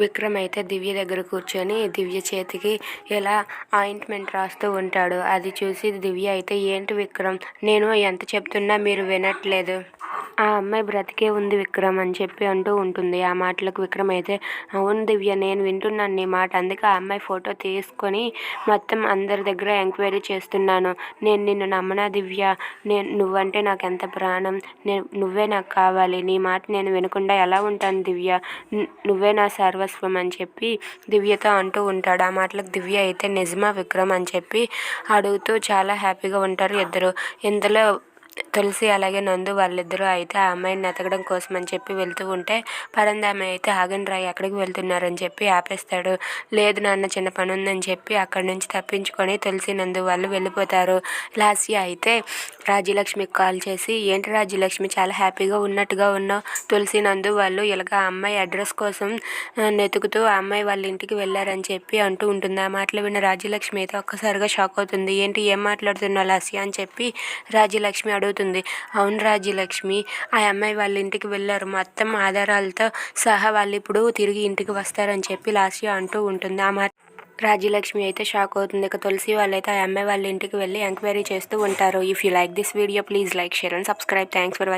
విక్రమ్ అయితే దివ్య దగ్గర కూర్చొని దివ్య చేతికి ఇలా ఆయింట్మెంట్ రాస్తూ ఉంటాడు. అది చూసి దివ్య అయితే, ఏంటి విక్రమ్, నేను ఎంత చెప్తున్నా మీరు వినట్లేదు, ఆ అమ్మాయి బ్రతికే ఉంది విక్రమ్ అని చెప్పి అంటూ ఉంటుంది. ఆ మాటలకు విక్రమ్ అయితే, అవును దివ్య, నేను వింటున్నాను నీ మాట, అందుకే ఆ అమ్మాయి ఫోటో తీసుకొని మొత్తం అందరి దగ్గర ఎంక్వైరీ చేస్తున్నాను. నేను నిన్ను నమ్మనా దివ్య, నువ్వంటే నాకు ఎంత ప్రాణం, నువ్వే నాకు కావాలి, నీ మాట నేను వినకుండా ఎలా ఉంటాను దివ్య, నువ్వే నా సర్వస్వం అని చెప్పి దివ్యతో అంటూ ఉంటాడు. ఆ మాటలకు దివ్య అయితే, నిజమా విక్రమ్ అని చెప్పి అడుగుతూ చాలా హ్యాపీగా ఉంటారు ఇద్దరు. ఇంతలో తులసి అలాగే నందు వాళ్ళిద్దరూ అయితే ఆ అమ్మాయిని ఎతకడం కోసం అని చెప్పి వెళ్తూ ఉంటే, పరంధామ అయితే ఆగండి రా, ఎక్కడికి వెళ్తున్నారని చెప్పి ఆపేస్తాడు. లేదు నాన్న, చిన్న పని ఉందని చెప్పి అక్కడి నుంచి తప్పించుకొని తులసి నందు వాళ్ళు వెళ్ళిపోతారు. లాస్య అయితే రాజ్యలక్ష్మికి కాల్ చేసి, ఏంటి రాజ్యలక్ష్మి, చాలా హ్యాపీగా ఉన్నట్టుగా ఉన్నావు, తులసి నందు వాళ్ళు ఇలాగ ఆ అమ్మాయి అడ్రస్ కోసం వెతుకుతూ ఆ అమ్మాయి వాళ్ళ ఇంటికి వెళ్ళారని చెప్పి అంటూ ఉంటుంది. ఆ మాటలు విన్న రాజ్యలక్ష్మి అయితే ఒక్కసారిగా షాక్ అవుతుంది. ఏంటి, ఏం మాట్లాడుతున్నావు లాస్య అని చెప్పి రాజ్యలక్ష్మి అడుగుతుంది. అవును రాజ్యలక్ష్మి, ఆ అమ్మాయి వాళ్ళ ఇంటికి వెళ్ళారు, మొత్తం ఆధారాలతో సహా వాళ్ళు ఇప్పుడు తిరిగి ఇంటికి వస్తారని చెప్పి లాస్య అంటూ ఉంటుంది. ఆ మాట రాజ్యలక్ష్మి అయితే షాక్ అవుతుంది. ఇక తులసి వాళ్ళైతే ఆ అమ్మాయి వాళ్ళ ఇంటికి వెళ్ళి ఎంక్వైరీ చేస్తూ ఉంటారు. If you like this video, please like, share and subscribe. Thanks for watching.